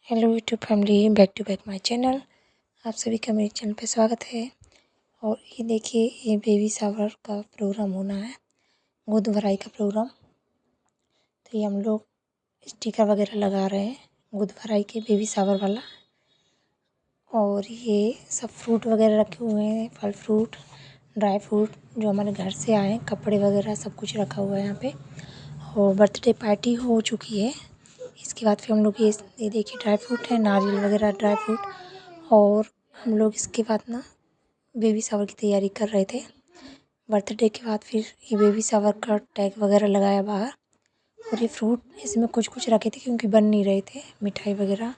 Hello YouTube family, back to back my channel. आप सभी का मेरे चैनल पे स्वागत है। और ये देखिए, ये बेबी शावर का प्रोग्राम होना है, गोद भराई का प्रोग्राम। तो ये हम लोग स्टिकर वगैरह लगा रहे हैं गोद भराई के बेबी शावर वाला। और ये सब फ्रूट वगैरह रखे हुए हैं, फल फ्रूट, ड्राई फ्रूट जो हमारे घर से आए हैं, कपड़े वगैरह सब कुछ रखा हुआ है यहाँ पे। और बर्थडे पार्टी हो चुकी है। इसके बाद फिर हम लोग ये देखिए ड्राई फ्रूट है, नारियल वगैरह ड्राई फ्रूट। और हम लोग इसके बाद ना बेबी शावर की तैयारी कर रहे थे। बर्थडे के बाद फिर ये बेबी शावर का टैग वगैरह लगाया बाहर। और ये फ्रूट इसमें कुछ कुछ रखे थे क्योंकि बन नहीं रहे थे। मिठाई वगैरह,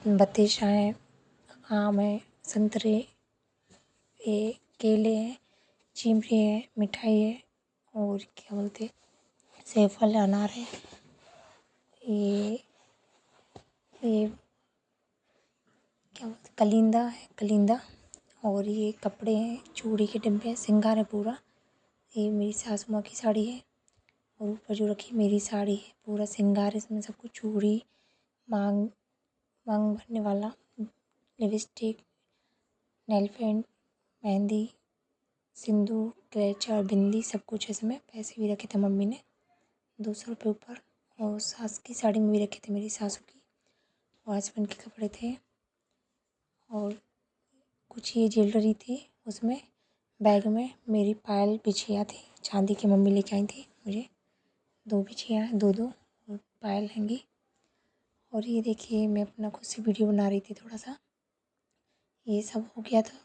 बतीशा है, आम है, संतरे, ये केले हैं, चिमरी है, मिठाई है, और क्या बोलते सेब, अनार है, ये क्या बोलते कलिंदा है, कलिंदा। और ये कपड़े हैं, चूड़ी के डिब्बे हैं, श्रृंगार है पूरा। ये मेरी सासू माँ की साड़ी है। और ऊपर जो रखी मेरी साड़ी है, पूरा श्रृंगार इसमें सब कुछ, चूड़ी, मांग मांग भरने वाला, लिपस्टिक, नेल पेंट, मेहंदी, सिंदूर, क्लेचर, बिंदी, सब कुछ इसमें। पैसे भी रखे थे मम्मी ने 200 रुपये ऊपर। और सास की साड़ी में भी रखे थे मेरी सासू की। और हस्बैंड के कपड़े थे। और कुछ ये ज्वेलरी थी उसमें। बैग में मेरी पायल बिछिया थी, चांदी की, मम्मी लेके आई थी मुझे 2 बिछिया हैं, 2-2 और पायल हैंगी। और ये देखिए, मैं अपना खुद से वीडियो बना रही थी थोड़ा सा। ये सब हो गया था,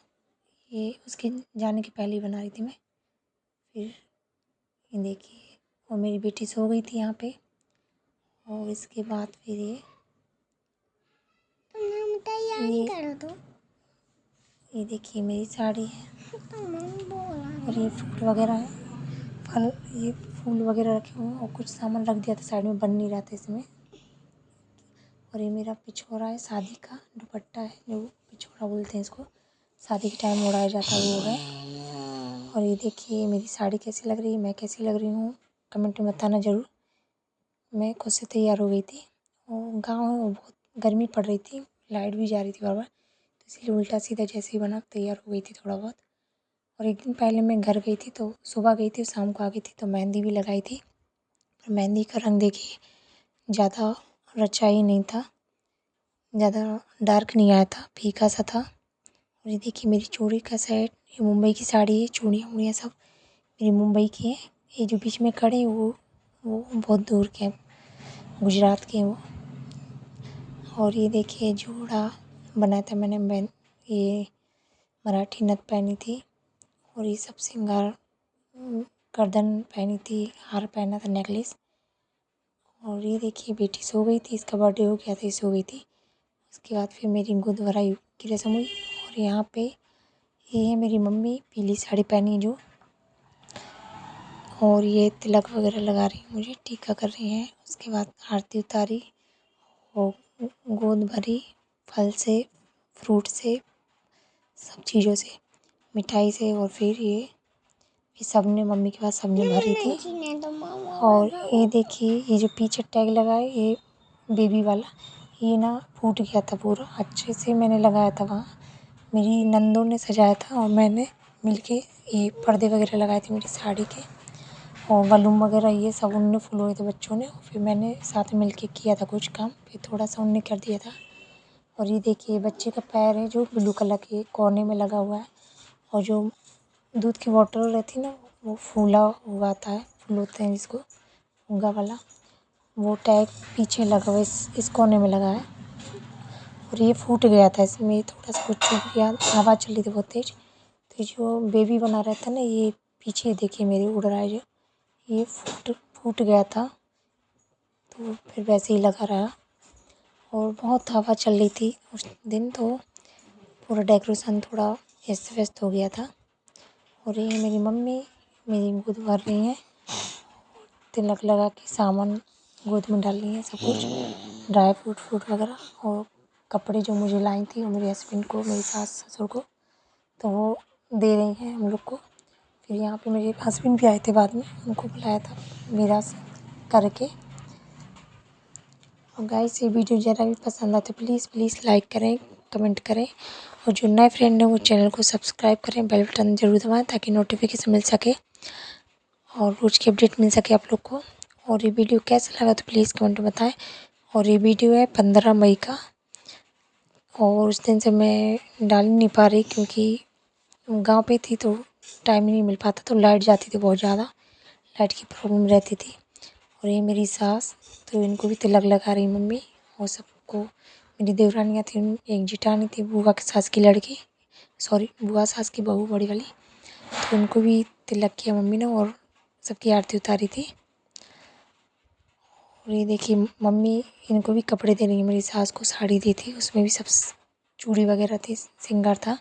ये उसके जाने के पहले ही बना रही थी मैं। फिर ये देखिए, और मेरी बेटी सो गई थी यहाँ पे। और इसके बाद फिर ये देखिए मेरी साड़ी है। और ये फ्रूट वगैरह है, फल, ये फूल वगैरह रखे हुए हैं। और कुछ सामान रख दिया था साइड में, बन नहीं रहा था इसमें। और ये मेरा पिछोरा है, शादी का दुपट्टा है, जो पिछोरा बोलते हैं इसको, शादी के टाइम उड़ाया जाता है, वो है। और ये देखिए मेरी साड़ी कैसी लग रही है, मैं कैसी लग रही हूँ, कमेंट में बताना ज़रूर। मैं खुद से तैयार हो गई थी। और गाँव है, और बहुत गर्मी पड़ रही थी, लाइट भी जा रही थी बार बार, तो इसलिए उल्टा सीधा जैसे ही बना तैयार हो गई थी थोड़ा बहुत। और एक दिन पहले मैं घर गई थी, तो सुबह गई थी, शाम को आ गई थी, तो मेहंदी भी लगाई थी। पर मेहंदी का रंग देखिए ज़्यादा रचा ही नहीं था, ज़्यादा डार्क नहीं आया था, फीका सा था। और ये देखिए मेरी चूड़ी का सेट, ये मुंबई की साड़ी है, चूड़ियाँ वूड़ियाँ सब मेरी मुंबई की हैं। ये जो बीच में खड़े हैं वो बहुत दूर के हैं, गुजरात के हैं वो। और ये देखिए जोड़ा बनाया था मैंने, ये मराठी नथ पहनी थी। और ये सब श्रृंगार, गर्दन पहनी थी, हार पहना था, नेकलेस। और ये देखिए बेटी सो गई थी, इसका बर्थडे हो गया था, ये सो गई थी। उसके बाद फिर मेरी गोद भराई की रस्म हुई। और यहाँ पे ये है मेरी मम्मी, पीली साड़ी पहनी है जो। और ये तिलक वगैरह लगा रही है, मुझे टीका कर रही हैं। उसके बाद आरती उतारी और गोद भरी, फल से, फ्रूट से, सब चीज़ों से, मिठाई से। और फिर ये सब ने, मम्मी के पास सब ने भरी थी। और ये देखिए, ये जो पीछे टैग लगा है, ये बेबी वाला, ये ना फूट गया था पूरा। अच्छे से मैंने लगाया था वहाँ, मेरी नंदों ने सजाया था और मैंने मिलके ये पर्दे वगैरह लगाए थे मेरी साड़ी के। और बलून वगैरह ये सब उनने फुलवाए थे बच्चों ने। और फिर मैंने साथ में मिलके किया था कुछ काम, फिर थोड़ा सा उनने कर दिया था। और ये देखिए बच्चे का पैर है जो ब्लू कलर के कोने में लगा हुआ है। और जो दूध की बॉटल रहती है ना, वो फूला हुआ आता है, फूल होते हैं जिसको, फुग्गा वाला, वो टैग पीछे लगा हुआ, इस कोने में लगा है। और ये फूट गया था, इसमें थोड़ा सा कुछ चुभ गया, हवा चल रही थी बहुत तेज। तो जो बेबी बना रहता है ना, ये पीछे देखिए मेरे उड़ रहा है जो, ये फूट गया था, तो फिर वैसे ही लगा रहा। और बहुत हवा चल रही थी उस दिन, तो पूरा डेकोरेशन थोड़ा अस्त व्यस्त हो गया था। और ये मेरी मम्मी मेरी गोद भर रही हैं, तिलक लगा के सामान गोद में डाल रही हैं, सब कुछ ड्राई फ्रूट वगैरह। और कपड़े जो मुझे लाई थी, और मेरे हस्बैंड को, मेरी सास ससुर को, तो वो दे रही हैं हम लोग को। फिर यहाँ पे मेरे हस्बैंड भी आए थे बाद में, उनको बुलाया था मेरा करके। और गाइस ये वीडियो ज़रा भी पसंद आए तो प्लीज़ लाइक करें, कमेंट करें और जो नए फ्रेंड हैं वो चैनल को सब्सक्राइब करें, बेल बटन ज़रूर दबाएं ताकि नोटिफिकेशन मिल सके और रोज़ की अपडेट मिल सके आप लोग को। और ये वीडियो कैसा लगा तो प्लीज़ कमेंट में बताएं। और ये वीडियो है 15 मई का और उस दिन से मैं डाल नहीं पा रही क्योंकि गांव पे थी तो टाइम ही नहीं मिल पाता, तो लाइट जाती थी बहुत ज़्यादा, लाइट की प्रॉब्लम रहती थी। और ये मेरी सास, तो इनको भी तिलक लगा रही मम्मी और सबको। मेरी देवरानियाँ थी, एक जिठानी थी बुआ की सास की लड़की, सॉरी बुआ सास की बहू बड़ी वाली, तो उनको भी तिलक किया मम्मी ने और सबकी आरती उतारी थी। और ये देखिए मम्मी इनको भी कपड़े दे रही है, मेरी सास को साड़ी दी थी, उसमें भी सब चूड़ी वगैरह थी, श्रृंगार था।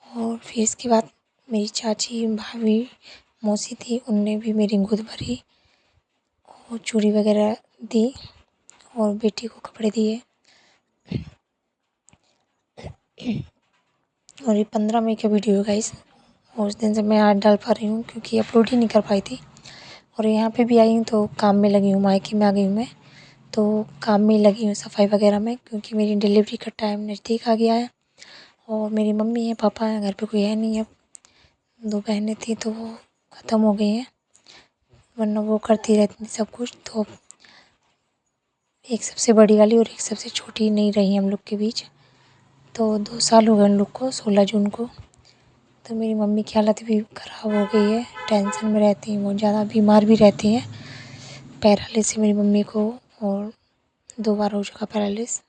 और फिर इसके बाद मेरी चाची, भाभी, मौसी थी, उनने भी मेरी गोद भरी और चूड़ी वगैरह दी और बेटी को कपड़े दिए। और ये 15 मई का वीडियो है गाइस और उस दिन से मैं आज डाल पा रही हूँ क्योंकि अपलोड ही नहीं कर पाई थी। और यहाँ पे भी आई हूँ तो काम में लगी हूँ, मायके में आ गई हूँ मैं, तो काम में लगी हूँ सफाई वगैरह में क्योंकि मेरी डिलीवरी का टाइम नज़दीक आ गया है। और मेरी मम्मी है, पापा है, घर पे कोई है नहीं है, 2 बहनें थी तो वो ख़त्म हो गई हैं, वरना वो करती रहती थी सब कुछ। तो एक सबसे बड़ी वाली और एक सबसे छोटी नहीं रही हम लोग के बीच, तो 2 साल हो गए उन लोग को, 16 जून को। तो मेरी मम्मी की हालत भी ख़राब हो गई है, टेंशन में रहती हैं, बहुत ज़्यादा बीमार भी रहती हैं। पैरालिसिस मेरी मम्मी को और 2 बार हो चुका पैरालिसिस,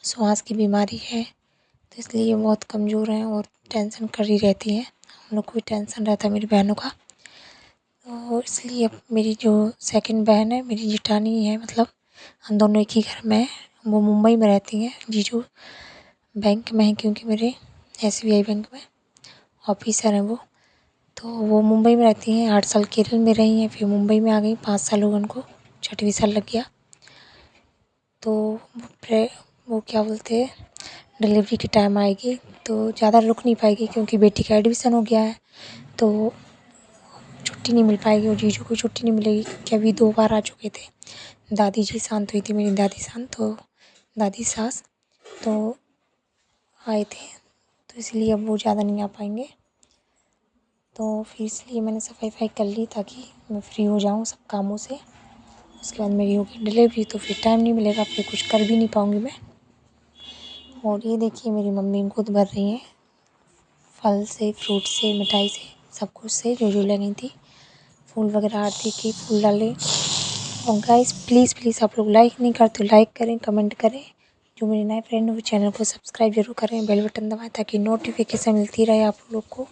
श्वास की बीमारी है, तो इसलिए ये बहुत कमज़ोर हैं और टेंशन करी रहती हैं। हम लोग को भी टेंशन रहता है मेरी बहनों का। तो इसलिए अब मेरी जो सेकंड बहन है, मेरी जेठानी है, मतलब हम दोनों एक ही घर में हैं, वो मुंबई में रहती हैं। जीजू बैंक में हैं क्योंकि मेरे SBI बैंक में ऑफिसर हैं वो, तो वो मुंबई में रहती हैं। 8 साल केरल में रही हैं, फिर मुंबई में आ गई, 5 साल हो गए उनको, 6वां साल लग गया। तो वो क्या बोलते हैं, डिलीवरी के टाइम आएगी तो ज़्यादा रुक नहीं पाएगी क्योंकि बेटी का एडमिशन हो गया है, तो छुट्टी नहीं मिल पाएगी और जीजू को छुट्टी नहीं मिलेगी क्योंकि अभी 2 बार आ चुके थे। दादी जी शांत हुई थी, मेरी दादी शांत, तो दादी सास तो आए थे, तो इसलिए अब वो ज़्यादा नहीं आ पाएंगे। तो फिर इसलिए मैंने सफाई कर ली ताकि मैं फ्री हो जाऊँ सब कामों से। उसके बाद मेरी होगी डिलीवरी तो फिर टाइम नहीं मिलेगा, फिर कुछ कर भी नहीं पाऊँगी मैं। और ये देखिए मेरी मम्मी गोद भर रही हैं, फल से, फ्रूट से, मिठाई से, सब कुछ से जो लगी थी। फूल वगैरह आरती की, फूल डाले। और गाइस प्लीज़ आप लोग लाइक नहीं करते, लाइक करें, कमेंट करें। जो मेरे नए फ्रेंड हैं वो चैनल को सब्सक्राइब ज़रूर करें, बेल बटन दबाएं ताकि नोटिफिकेशन मिलती रहे आप लोग को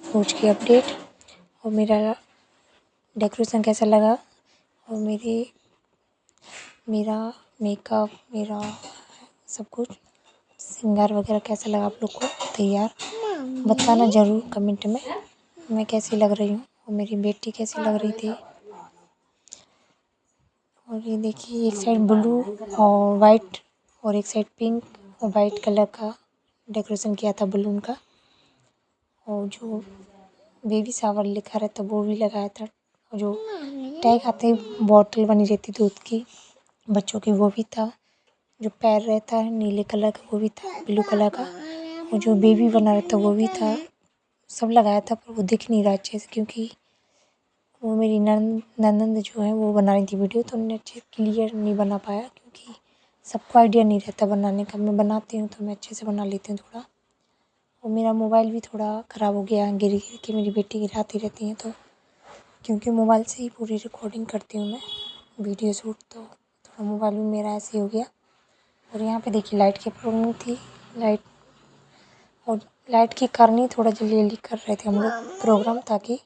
रोज़ की अपडेट। और मेरा डेकोरेशन कैसा लगा और मेरा मेकअप, मेरा सब कुछ श्रृंगार वगैरह कैसा लगा आप लोग को तैयार, बताना ज़रूर कमेंट में मैं कैसी लग रही हूँ और मेरी बेटी कैसी लग रही थी। और ये देखिए एक साइड ब्लू और वाइट और एक साइड पिंक और वाइट कलर का डेकोरेशन किया था बलून का। और जो बेबी शावर लिखा रहता वो भी लगाया था, और जो टैग आते बॉटल बनी रहती दूध की बच्चों की वो भी था। जो पैर रहता है नीले कलर का वो भी था, ब्लू कलर का। और जो बेबी बना रहता वो भी था, सब लगाया था पर वो दिख नहीं रहा अच्छे से क्योंकि वो मेरी ननंद जो है वो बना रही थी वीडियो, तो उन्होंने अच्छे क्लियर नहीं बना पाया क्योंकि सबको आइडिया नहीं रहता बनाने का। मैं बनाती हूँ तो मैं अच्छे से बना लेती हूँ थोड़ा। और मेरा मोबाइल भी थोड़ा ख़राब हो गया, गिर के मेरी बेटी गिराती रहती हैं, तो क्योंकि मोबाइल से ही पूरी रिकॉर्डिंग करती हूँ मैं वीडियो शूट, तो थोड़ा मोबाइल भी मेरा ऐसे ही हो गया। और यहाँ पे देखिए लाइट की प्रॉब्लम थी, लाइट के कारण ही थोड़ा जल्दी कर रहे थे हम लोग प्रोग्राम, ताकि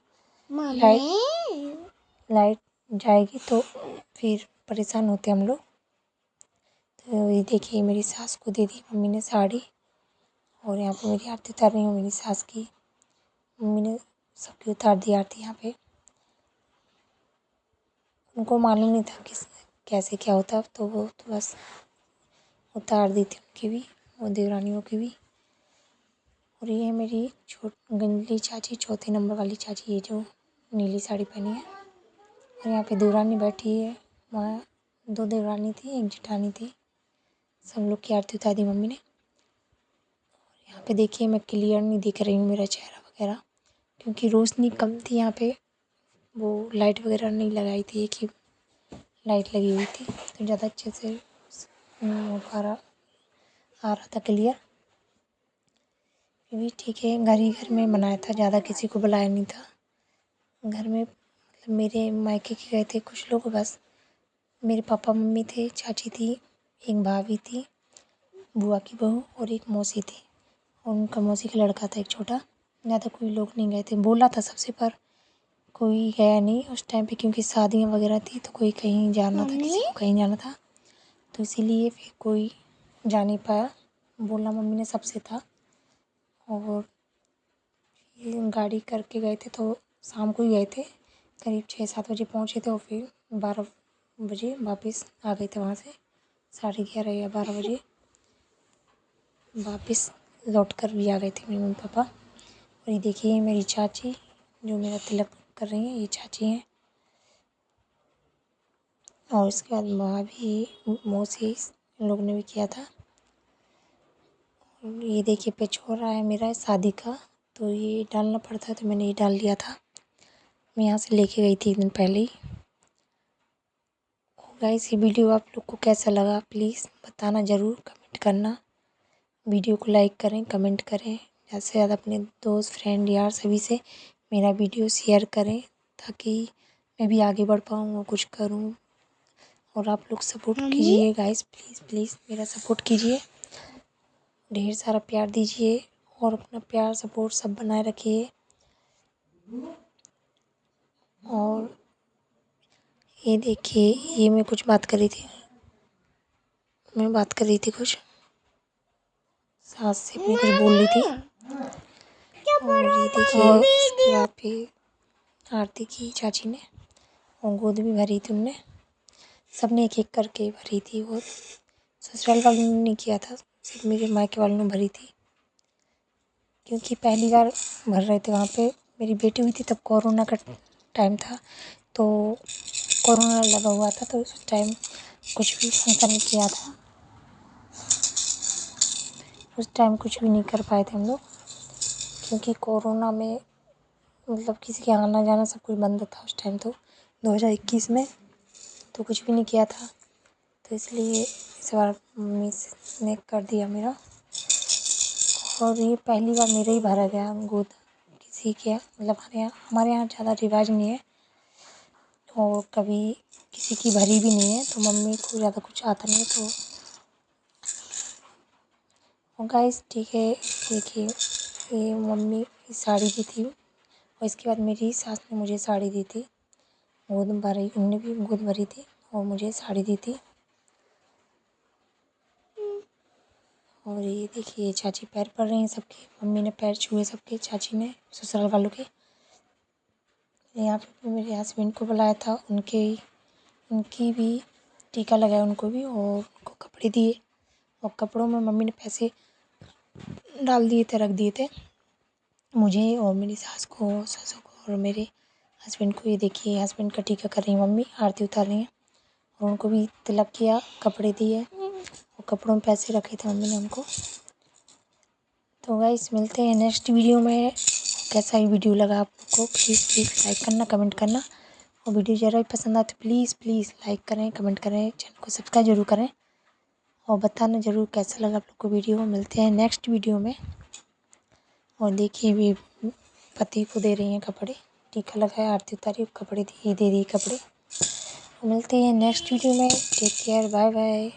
लाइट जाएगी तो फिर परेशान होते हम लोग। तो ये देखिए मेरी सास को दे दी मम्मी ने साड़ी और यहाँ पे मेरी आरती उतार रही हूँ मेरी सास की, मम्मी ने सबकी उतार दी आरती यहाँ पे। उनको मालूम नहीं था किस कैसे क्या होता, तो वो तो बस उतार दी थी उनकी भी और देवरानियों की भी। और ये है मेरी गंजली चाची, 4थे नंबर वाली चाची, ये जो नीली साड़ी पहनी है। और यहाँ पे देवरानी बैठी है, वहाँ 2 देवरानी थी, 1 जेठानी थी। सब लोग की आरती उतारी मम्मी ने। यहाँ पे देखिए मैं क्लियर नहीं दिख रही हूँ मेरा चेहरा वगैरह, क्योंकि रोशनी कम थी यहाँ पे। वो लाइट वगैरह नहीं लगाई थी, एक ही लाइट लगी हुई थी, तो ज़्यादा अच्छे से आ रहा था क्लियर। फिर भी ठीक है, घर ही घर में मनाया था, ज़्यादा किसी को बुलाया नहीं था। घर में मतलब मेरे मायके के गए थे कुछ लोग बस। मेरे पापा मम्मी थे, चाची थी, एक भाभी थी, बुआ की बहू और एक मौसी थी, और उनका मौसी का लड़का था एक छोटा। ज़्यादा कोई लोग नहीं गए थे, बोला था सबसे पर कोई गया नहीं उस टाइम पे, क्योंकि शादियाँ वगैरह थी तो कोई कहीं जाना था, किसी को कहीं जाना था, तो इसीलिए फिर कोई जा नहीं पाया। बोला मम्मी ने सबसे था। और ये गाड़ी करके गए थे तो शाम को ही गए थे, करीब 6-7 बजे पहुँचे थे, और फिर 12 बजे वापस आ गए थे वहाँ से। 11:30 या 12 बजे वापस लौट कर भी आ गए थे मेरे मम्मी पापा। और ये देखिए मेरी चाची जो मेरा तिलक कर रही हैं, ये चाची हैं। और उसके बाद भाभी मौसी इन लोग ने भी किया था। ये देखिए पिछोड़ा है मेरा शादी का, तो ये डालना पड़ता है, तो मैंने ये डाल दिया था। मैं यहाँ से लेके गई थी 1 दिन पहले ही। गाइस, ये वीडियो आप लोग को कैसा लगा प्लीज़ बताना ज़रूर, कमेंट करना। वीडियो को लाइक करें, कमेंट करें, ज़्यादा से ज़्यादा अपने दोस्त, फ्रेंड, यार सभी से मेरा वीडियो शेयर करें, ताकि मैं भी आगे बढ़ पाऊँ और कुछ करूँ। और आप लोग सपोर्ट कीजिए गाइस, प्लीज़ प्लीज़ मेरा सपोर्ट कीजिए, ढेर सारा प्यार दीजिए, और अपना प्यार सपोर्ट सब बनाए रखिए। और ये देखिए, ये मैं कुछ बात कर रही थी, कुछ सास से अपनी कुछ बोल रही थी। और ये देखिए इसके बाद फिर आरती की चाची ने, और गोद भी भरी थी उनने। सबने एक एक करके भरी थी, और ससुराल वालों ने नहीं किया था, सिर्फ मेरे मायके वालों ने भरी थी, क्योंकि पहली बार भर रहे थे वहाँ पे। मेरी बेटी हुई थी तब कोरोना का टाइम था, तो कोरोना लगा हुआ था, तो उस टाइम कुछ भी फंक्शन नहीं किया था। उस टाइम कुछ भी नहीं कर पाए थे हम लोग, क्योंकि कोरोना में मतलब किसी के आना जाना सब कुछ बंद था उस टाइम, तो 2021 में, तो कुछ भी नहीं किया था। तो इसलिए इस बार मम्मी ने कर दिया मेरा। और ये पहली बार मेरा ही भरा गया गोद किसी के, मतलब हमारे यहाँ ज़्यादा रिवाज नहीं है, और कभी किसी की भरी भी नहीं है, तो मम्मी को ज़्यादा कुछ आता नहीं है। तो गाइस ठीक है, देखिए ये मम्मी की साड़ी दी थी, और इसके बाद मेरी सास ने मुझे साड़ी दी थी, गोद भरी, उन्होंने भी गोद भरी थी और मुझे साड़ी दी थी। और ये देखिए चाची पैर पड़ रही हैं सबके, मम्मी ने पैर छुए सबके, चाची ने ससुराल वालों के। यहाँ पे मेरे हस्बैंड को बुलाया था, उनकी भी टीका लगाया उनको भी, और उनको कपड़े दिए, और कपड़ों में मम्मी ने पैसे डाल दिए थे, रख दिए थे मुझे और मेरी सास को, ससुर को, और मेरे हस्बैंड को। ये देखिए हस्बैंड का टीका कर रही हैं मम्मी, आरती उतार रही हैं, और उनको भी तिलक किया, कपड़े दिए, और कपड़ों में पैसे रखे थे मम्मी ने उनको। तो गाइस मिलते हैं नेक्स्ट वीडियो में। कैसा ही वीडियो लगा आप लोग को प्लीज़ प्लीज़ लाइक करना, कमेंट करना, और वीडियो ज़रा भी पसंद आए तो प्लीज़ प्लीज़ लाइक करें, कमेंट करें, चैनल को सब्सक्राइब ज़रूर करें, और बताना ज़रूर कैसा लगा आप लोग को वीडियो। मिलते हैं नेक्स्ट वीडियो में। और देखिए भी पति को दे रही हैं कपड़े, टीका लगाया, आरती उतारी, कपड़े दिए, दे दिए कपड़े। मिलते हैं नेक्स्ट वीडियो में। Take care, bye bye.